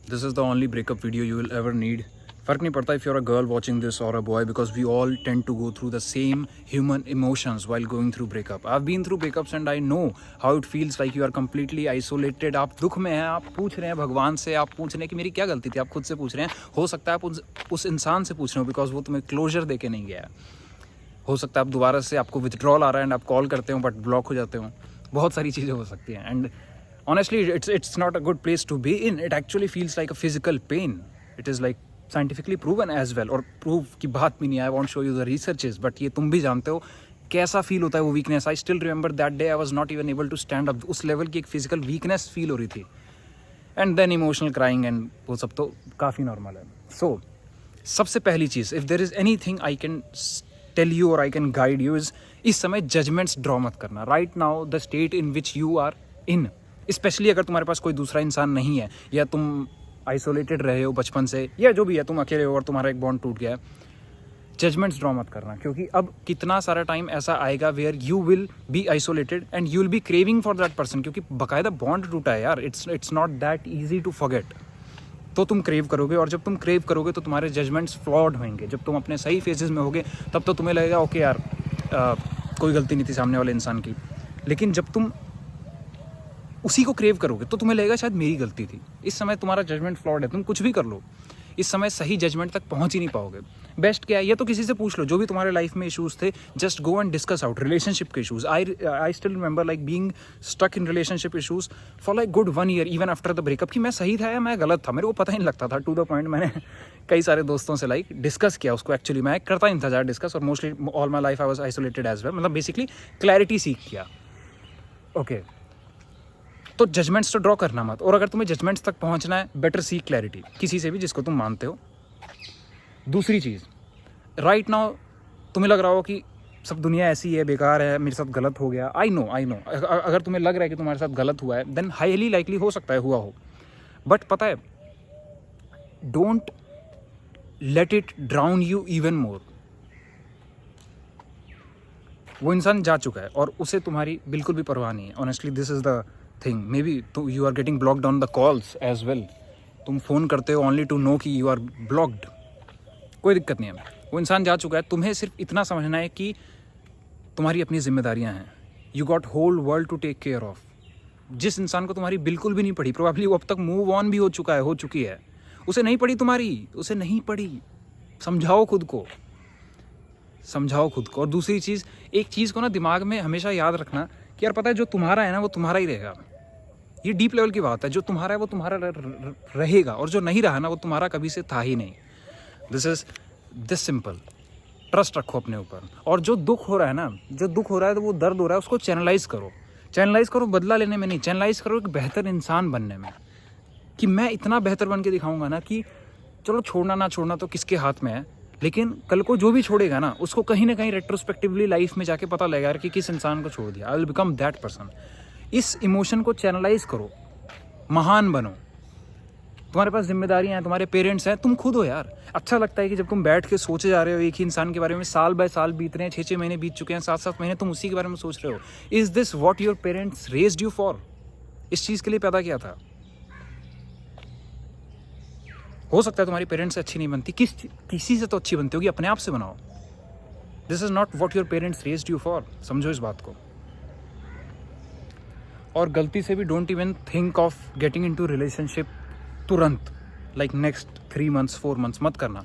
This is the only breakup video you will ever need. फ़र्क नहीं पड़ता if you're a girl watching this or a boy, because we all tend to go through the same human emotions while going through breakup. I've been through breakups and I know how it feels like you are completely isolated. आप दुख में हैं, आप पूछ रहे हैं भगवान से, आप पूछ रहे हैं कि मेरी क्या गलती थी, आप खुद से पूछ रहे हैं. हो सकता है आप उस इंसान से पूछ रहे हो बिकॉज वो तुम्हें क्लोजर दे के नहीं गया है. हो सकता है आप दोबारा से आपको विथड्रॉल आ रहा है एंड आप कॉल करते हो बट ब्लॉक हो जाते हो. बहुत सारी चीज़ें हो सकती हैं and honestly it's not a good place to be in. It actually feels like a physical pain. It is like scientifically proven as well. और proof की बात भी नहीं है. I won't show you the researches, but ये तुम भी जानते हो कैसा फील होता है वो weakness. I still remember that day I was not even able to stand up. उस लेवल की एक फिजिकल वीकनेस फील हो रही थी. And then emotional crying and वो सब तो काफ़ी नॉर्मल है. सो सबसे पहली चीज़, if there is anything I can tell you और I can guide you is, इस समय जजमेंट्स ड्रॉ मत करना. Right now the state in which you are in, specially अगर तुम्हारे पास कोई दूसरा इंसान नहीं है या तुम आइसोलेटेड रहे हो बचपन से या जो भी है, तुम अकेले हो और तुम्हारा एक बॉन्ड टूट गया है, जजमेंट्स ड्रॉ मत करना. क्योंकि अब कितना सारा टाइम ऐसा आएगा where you will be isolated and you will be craving for that person. क्योंकि बाकायदा बॉन्ड टूटा है यार. It's not that easy to forget. तो तुम क्रेव करोगे और जब तुम क्रेव करोगे तो तुम्हारे जजमेंट्स फ्लॉड होंगे. जब तुम अपने सही फेजेस में होगे तब तो तुम्हें लगेगा ओके यार कोई गलती नहीं थी सामने वाले इंसान की. लेकिन जब तुम उसी को क्रेव करोगे तो तुम्हें लगेगा शायद मेरी गलती थी. इस समय तुम्हारा जजमेंट फ्लॉड है. तुम कुछ भी कर लो, इस समय सही जजमेंट तक पहुंच ही नहीं पाओगे. बेस्ट क्या है, ये तो किसी से पूछ लो जो भी तुम्हारे लाइफ में इशूज़ थे. Just go and discuss out relationship के issues. I still remember like being stuck in relationship issues for like good 1 year even after the breakup. कि मैं सही था या मैं गलत था मेरे को पता ही नहीं लगता था. टू द पॉइंट मैंने कई सारे दोस्तों से लाइक डिस्कस किया उसको. एक्चुअली मैं करता नहीं था ज़्यादा डिस्कस और mostly all my life I was isolated as well. मतलब बेसिकली क्लैरिटी सीख किया. ओके तो जजमेंट्स तो ड्रॉ करना मत. और अगर तुम्हें जजमेंट्स तक पहुंचना है, बेटर सीक क्लैरिटी किसी से भी जिसको तुम मानते हो. दूसरी चीज़, राइट नाउ तुम्हें लग रहा हो कि सब दुनिया ऐसी है, बेकार है, मेरे साथ गलत हो गया. आई नो अगर तुम्हें लग रहा है कि तुम्हारे साथ गलत हुआ है देन हाईली लाइकली हो सकता है हुआ हो. बट पता है, don't let it drown you even more. वो इंसान जा चुका है और उसे तुम्हारी बिल्कुल भी परवाह नहीं है. Honestly this is the thing. Maybe तो you are getting blocked on the calls as well. तुम फ़ोन करते हो ओनली टू नो कि यू आर ब्लॉक्ड. कोई दिक्कत नहीं है. वो इंसान जा चुका है. तुम्हें सिर्फ इतना समझना है कि तुम्हारी अपनी जिम्मेदारियां हैं. You got whole world to take care of. जिस इंसान को तुम्हारी बिल्कुल भी नहीं पड़ी, प्रोबेबली वो अब तक मूव ऑन भी हो चुकी है, उसे नहीं पड़ी तुम्हारी, उसे नहीं पड़ी. समझाओ खुद को. और दूसरी चीज़, एक चीज़ को ना दिमाग में हमेशा याद रखना कि यार पता है जो तुम्हारा है ना वो तुम्हारा ही रहेगा. ये डीप लेवल की बात है. जो तुम्हारा है वो तुम्हारा रहेगा और जो नहीं रहा ना वो तुम्हारा कभी से था ही नहीं. This is this simple. Trust रखो अपने ऊपर. और जो दुख हो रहा है ना, तो वो दर्द हो रहा है, उसको चैनलाइज करो. बदला लेने में नहीं, चैनलाइज करो एक बेहतर इंसान बनने में. कि मैं इतना बेहतर बन के दिखाऊंगा ना कि चलो छोड़ना ना छोड़ना तो किसके हाथ में है, लेकिन कल को जो भी छोड़ेगा ना उसको कहीं ना कहीं रेट्रोस्पेक्टिवली लाइफ में जाके पता लगेगा कि किस इंसान को छोड़ दिया. I will become that person. इस इमोशन को चैनलाइज करो. महान बनो. तुम्हारे पास जिम्मेदारियां हैं, तुम्हारे पेरेंट्स हैं, तुम खुद हो यार. अच्छा लगता है कि जब तुम बैठ के सोचे जा रहे हो एक ही इंसान के बारे में, साल बाय साल बीत रहे हैं, 6 महीने बीत चुके हैं, 7 महीने तुम उसी के बारे में सोच रहे हो. Is this what your parents raised you for? इस चीज़ के लिए पैदा किया था. हो सकता है तुम्हारी पेरेंट्स से अच्छी नहीं बनती, किसी से तो अच्छी बनती होगी, अपने आप से बनाओ. This is not what your parents raised you for. समझो इस बात को. और गलती से भी don't even think of getting into relationship तुरंत, लाइक नेक्स्ट 3 months 4 months मत करना.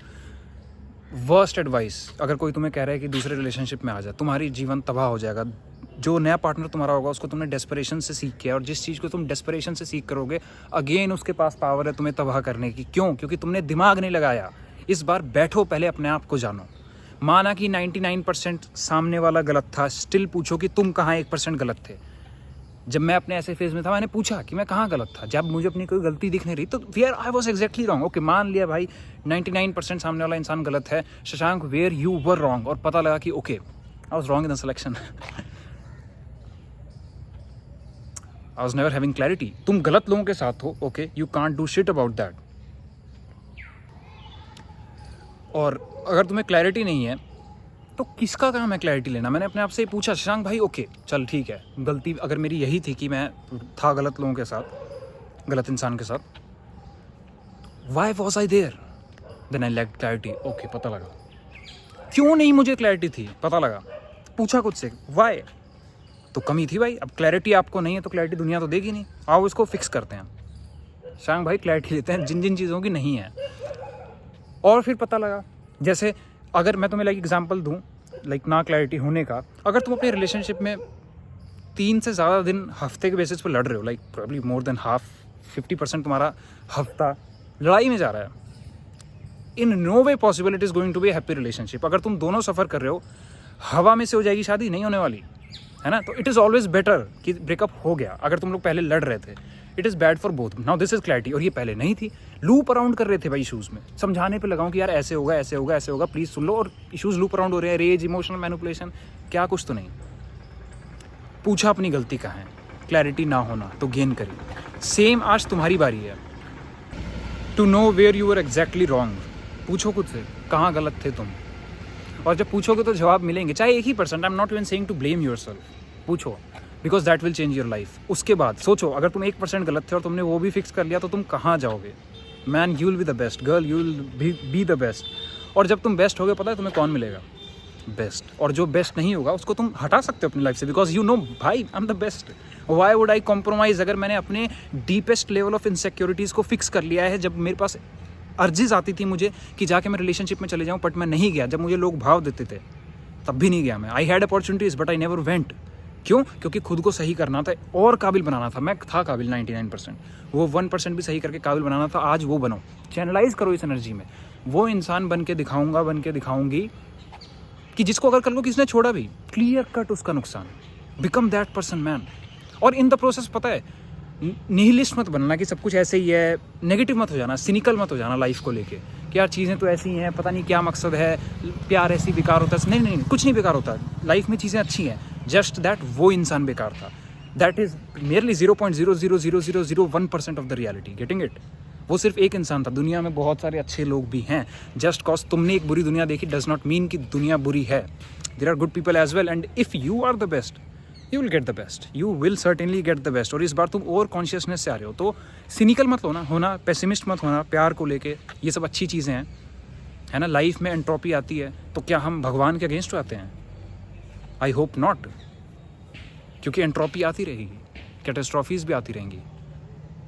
वर्स्ट एडवाइस, अगर कोई तुम्हें कह रहा है कि दूसरे रिलेशनशिप में आ जाए, तुम्हारी जीवन तबाह हो जाएगा. जो नया पार्टनर तुम्हारा होगा उसको तुमने डेस्परेशन से सीख किया, और जिस चीज़ को तुम डेस्परेशन से सीख करोगे अगेन उसके पास पावर है तुम्हें तबाह करने की. क्यों? क्योंकि तुमने दिमाग नहीं लगाया. इस बार बैठो, पहले अपने आप को जानो. माना कि 99% सामने वाला गलत था, स्टिल पूछो कि तुम कहाँ 1% गलत थे. जब मैं अपने ऐसे फेज में था मैंने पूछा कि मैं कहाँ गलत था. जब मुझे अपनी कोई गलती दिख नहीं रही तो where I was exactly wrong. Okay, मान लिया भाई 99% सामने वाला इंसान गलत है. Shashank, where you were wrong. और पता लगा कि okay I was wrong in the selection. I was never having clarity. तुम गलत लोगों के साथ हो, okay, you can't do shit about that. और अगर तुम्हें क्लैरिटी नहीं है तो किसका काम है क्लैरिटी लेना? मैंने अपने आप से ही पूछा, शशांक भाई ओके चल ठीक है, गलती अगर मेरी यही थी कि मैं था गलत लोगों के साथ, गलत इंसान के साथ, why was I there, then I lack clarity. Okay, पता लगा क्यों नहीं मुझे क्लैरिटी थी, पता लगा, पूछा खुद से वाई, तो कमी थी भाई। अब क्लैरिटी आपको नहीं है तो क्लैरिटी दुनिया तो देगी नहीं, आओ इसको फिक्स करते हैं। शांग भाई क्लैरिटी लेते हैं जिन जिन चीज़ों की नहीं है। और फिर पता लगा, जैसे अगर मैं तुम्हें लाइक एग्जांपल दूं, लाइक ना क्लैरिटी होने का, अगर तुम अपने रिलेशनशिप में 3 से ज़्यादा दिन हफ्ते के बेसिस पर लड़ रहे हो, like probably more than half 50% तुम्हारा हफ्ता लड़ाई में जा रहा है, in no way possible it is going to be happy relationship. अगर तुम दोनों सफ़र कर रहे हो, हवा में से हो जाएगी शादी, नहीं होने वाली है ना। तो इट इज़ ऑलवेज बेटर कि ब्रेकअप हो गया। अगर तुम लोग पहले लड़ रहे थे, it is bad for both. Now this is clarity. और ये पहले नहीं थी, लूप अराउंड कर रहे थे भाई इशूज़ में, समझाने पे लगाऊं कि यार ऐसे होगा ऐसे होगा ऐसे होगा, प्लीज़ सुन लो, और इशूज़ लूप अराउंड हो रहे हैं, रेज, इमोशनल मैनिपुलेशन, क्या कुछ तो नहीं। पूछा अपनी गलती कहाँ है, क्लैरिटी ना होना तो गेन करी। सेम आज तुम्हारी बारी है to know where you are exactly wrong. पूछो खुद से कहाँ गलत थे तुम, और जब पूछोगे तो जवाब मिलेंगे, चाहे 1% I am not even saying to blame yourself, पूछो, because that will change your life. उसके बाद सोचो, अगर तुम 1% गलत थे और तुमने वो भी फिक्स कर लिया तो तुम कहाँ जाओगे। Man, you will be the best, girl you will be the best. और जब तुम बेस्ट होगे, पता है तुम्हें कौन मिलेगा, बेस्ट। और जो बेस्ट नहीं होगा उसको तुम हटा सकते हो अपनी लाइफ से, बिकॉज यू नो भाई I am the best. Why would I compromise. अगर मैंने अपने डीपेस्ट लेवल ऑफ इनसिक्योरिटीज़ को फिक्स कर लिया है, जब मेरे पास अर्जिज आती थी मुझे कि जाके मैं रिलेशनशिप में चले जाऊँ, बट मैं नहीं गया। जब मुझे लोग भाव देते थे तब भी नहीं गया मैं। I had opportunities but I never went. क्यों? क्योंकि खुद को सही करना था और काबिल बनाना था। मैं था काबिल 99%, वो 1% भी सही करके काबिल बनाना था। आज वो बनो, चैनलाइज करो इस एनर्जी में। वो इंसान बन के दिखाऊंगा, बन के दिखाऊंगी कि जिसको अगर कल को किसने छोड़ा भी, क्लियर कट उसका नुकसान। Become that person man. और इन द प्रोसेस पता है, निहिलिस्ट मत बनना कि सब कुछ ऐसे ही है, नेगेटिव मत हो जाना, सिनिकल मत हो जाना लाइफ को लेके कि यार चीज़ें तो ऐसी हैं, पता नहीं क्या मकसद है, प्यार ऐसी बेकार होता है। नहीं, कुछ नहीं बेकार होता, लाइफ में चीज़ें अच्छी हैं, जस्ट दैट वो इंसान बेकार था। That is merely 0.0000001% of the reality. Getting it? वो सिर्फ एक इंसान था, दुनिया में बहुत सारे अच्छे लोग भी हैं। जस्ट कॉज तुमने एक बुरी दुनिया देखी डज नॉट मीन कि दुनिया बुरी है। There are good people as well, and if you are the best you will get the best, you will certainly get the best. और इस बार तुम और कॉन्शियसनेस से आ रहे हो, तो सिनिकल मत होना, पेसिमिस्ट मत होना प्यार को लेके। ये सब अच्छी चीज़ें हैं, है ना। लाइफ में एंट्रोपी आती है तो क्या हम भगवान के अगेंस्ट आते हैं? आई होप नॉट, क्योंकि एंट्रोपी आती रहेगी, कैटेस्ट्रॉफीज भी आती रहेंगी,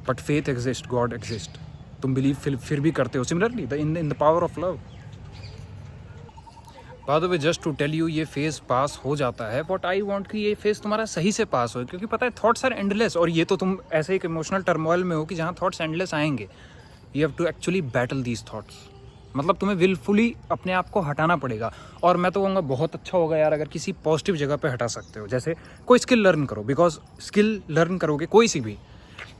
but faith exist, God exist. तुम बिलीव फिर भी करते हो। Similarly in the power of love. By the way, just to tell you, ये फेज़ पास हो जाता है। व्हाट आई वांट कि ये फेज़ तुम्हारा सही से पास हो, क्योंकि पता है थॉट्स आर एंडलेस। और ये तो तुम ऐसे एक इमोशनल टर्मोइल में हो कि जहाँ थॉट्स एंडलेस आएंगे। You have to actually battle these thoughts. मतलब तुम्हें विलफुली अपने आप को हटाना पड़ेगा। और मैं तो कहूँगा बहुत अच्छा होगा यार अगर किसी पॉजिटिव जगह पे हटा सकते हो। जैसे कोई स्किल लर्न करो, बिकॉज स्किल लर्न करोगे कोई सी भी,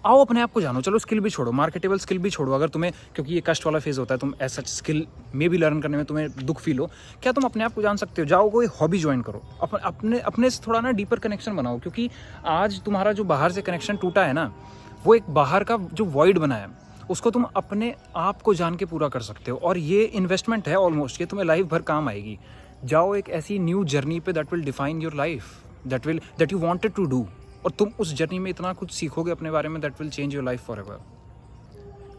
आओ अपने आप को जानो। चलो स्किल भी छोड़ो, मार्केटेबल स्किल भी छोड़ो अगर तुम्हें, क्योंकि ये कष्ट वाला फेज़ होता है, तुम ऐसा स्किल में भी लर्न करने में तुम्हें दुख फील हो, क्या तुम अपने आप को जान सकते हो? जाओ कोई हॉबी ज्वाइन करो, अपने से थोड़ा ना डीपर कनेक्शन बनाओ। क्योंकि आज तुम्हारा जो बाहर से कनेक्शन टूटा है ना, वो एक बाहर का जो वॉइड बना है, उसको तुम अपने आप को जान के पूरा कर सकते हो। और ये इन्वेस्टमेंट है ऑलमोस्ट, ये तुम्हें लाइफ भर काम आएगी। जाओ एक ऐसी न्यू जर्नी पे that will define your life, that you wanted to do. और तुम उस जर्नी में इतना कुछ सीखोगे अपने बारे में, that will change your life for ever.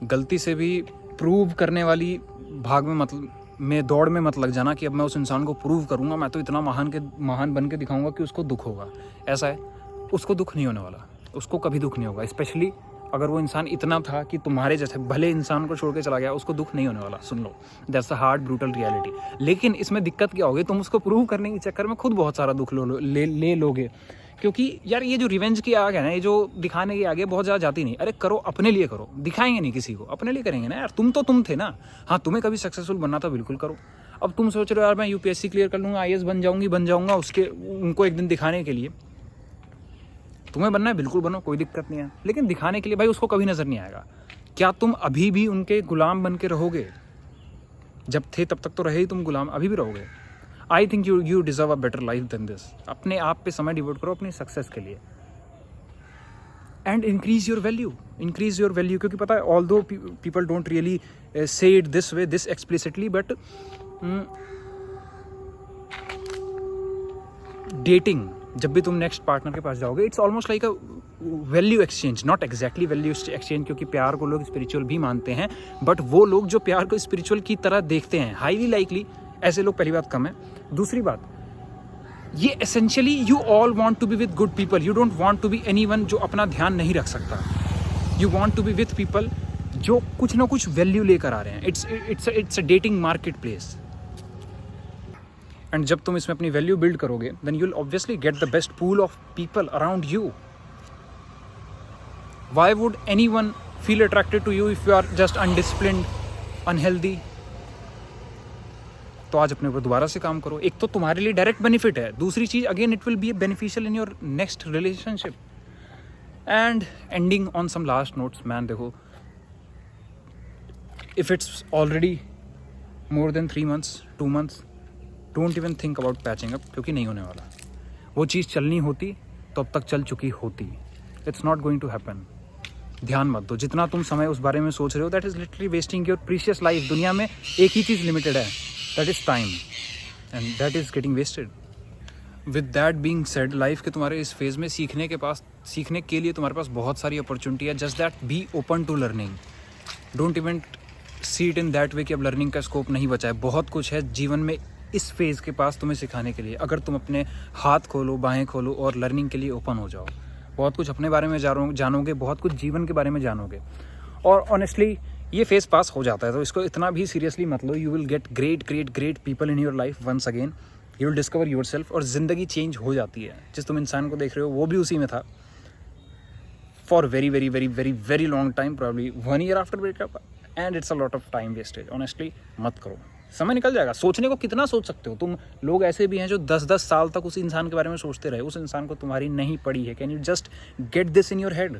गलती से भी प्रूव करने वाली भाग में दौड़ में मत लग जाना कि अब मैं उस इंसान को प्रूव करूंगा, मैं तो इतना महान बन के दिखाऊंगा कि उसको दुख होगा। ऐसा है, उसको दुख नहीं होने वाला, उसको कभी दुख नहीं होगा। स्पेशली अगर वो इंसान इतना था कि तुम्हारे जैसे भले इंसान को छोड़ के चला गया, उसको दुख नहीं होने वाला। सुन लो, that's a hard brutal reality. लेकिन इसमें दिक्कत क्या होगी, तुम उसको प्रूव करने के चक्कर में खुद बहुत सारा दुख ले लोगे। क्योंकि यार ये जो रिवेंज की आग है ना, ये जो दिखाने की आग है, बहुत ज़्यादा जाती नहीं। अरे करो, अपने लिए करो, दिखाएंगे नहीं किसी को, अपने लिए करेंगे ना यार। तुम थे ना। हाँ, तुम्हें कभी सक्सेसफुल बनना था, बिल्कुल करो। अब तुम सोच रहे हो यार मैं यूपीएससी क्लियर कर लूँगा, आईएएस बन जाऊँगा उसके उनको एक दिन दिखाने के लिए। तुम्हें बनना है, बिल्कुल बनो, कोई दिक्कत नहीं है। लेकिन दिखाने के लिए भाई उसको कभी नज़र नहीं आएगा। क्या तुम अभी भी उनके गुलाम बन के रहोगे? जब थे तब तक तो रहे ही तुम गुलाम, अभी भी रहोगे। I think you deserve a better life than this. अपने आप पे समय डिवोट करो अपनी सक्सेस के लिए, एंड इंक्रीज योर वैल्यू। क्योंकि पता है, although people don't really say it this way, this explicitly, but dating, जब भी तुम नेक्स्ट पार्टनर के पास जाओगे, it's almost like a value exchange, not exactly value exchange, क्योंकि प्यार को लोग स्पिरिचुअल भी मानते हैं, बट वो लोग जो प्यार को स्पिरिचुअल की तरह देखते हैं, हाईली लाइकली ऐसे लोग पहली बात कम है। दूसरी बात, ये essentially you all want to be with good people, you don't want to be anyone जो अपना ध्यान नहीं रख सकता। You want to be with people जो कुछ ना कुछ वैल्यू लेकर आ रहे हैं। It's a dating marketplace. And जब तुम इसमें अपनी वैल्यू बिल्ड करोगे, then you will obviously get the best pool of people around you. Why would anyone feel attracted to you if you are just undisciplined, unhealthy? तो आज अपने ऊपर दोबारा से काम करो। एक तो तुम्हारे लिए डायरेक्ट बेनिफिट है, दूसरी चीज again it will be beneficial in your next relationship. And ending on some last notes, man देखो, if it's already more than 3 months, 2 months, don't even think about patching up, क्योंकि नहीं होने वाला। वो चीज़ चलनी होती तो अब तक चल चुकी होती। It's not going to happen. ध्यान मत दो, जितना तुम समय उस बारे में सोच रहे हो, that is literally wasting your precious life. दुनिया में एक ही चीज़ लिमिटेड है, that is time, and that is getting wasted. With that being said, life के तुम्हारे इस फेज में सीखने के लिए तुम्हारे पास बहुत सारी अपॉर्चुनिटी है। Just that be open to learning. Don't even see it in that way कि अब लर्निंग का स्कोप नहीं बचा है। बहुत कुछ है जीवन में इस फेज़ के पास तुम्हें सिखाने के लिए। अगर तुम अपने हाथ खोलो, बाहें खोलो और लर्निंग के लिए ओपन हो जाओ, बहुत कुछ अपने बारे में जानोगे, बहुत कुछ जीवन के बारे में जानोगे। और ऑनेस्टली ये फेज़ पास हो जाता है, तो इसको इतना भी सीरियसली मत लो। You will get great people in your life once again. You will discover yourself, और ज़िंदगी चेंज हो जाती है। जिस तुम इंसान को देख रहे हो वो भी उसी में था for very long time, probably 1 year after breakup, and it's a lot of time wastage. Honestly मत करो, समय निकल जाएगा। सोचने को कितना सोच सकते हो तुम? लोग ऐसे भी हैं जो 10-10 साल तक उस इंसान के बारे में सोचते रहे, उस इंसान को तुम्हारी नहीं पड़ी है। Can you just get this in your head?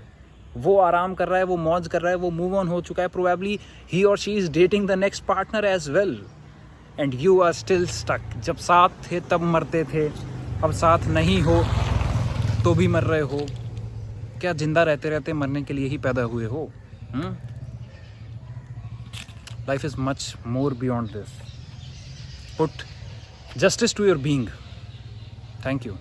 वो आराम कर रहा है, वो मौज कर रहा है, वो मूव ऑन हो चुका है, प्रोबेबली ही और she is dating the next partner as well, and you are still stuck. जब साथ थे तब मरते थे, अब साथ नहीं हो तो भी मर रहे हो। क्या जिंदा रहते रहते मरने के लिए ही पैदा हुए हो? Life is much more beyond this. Put justice to your being. Thank you.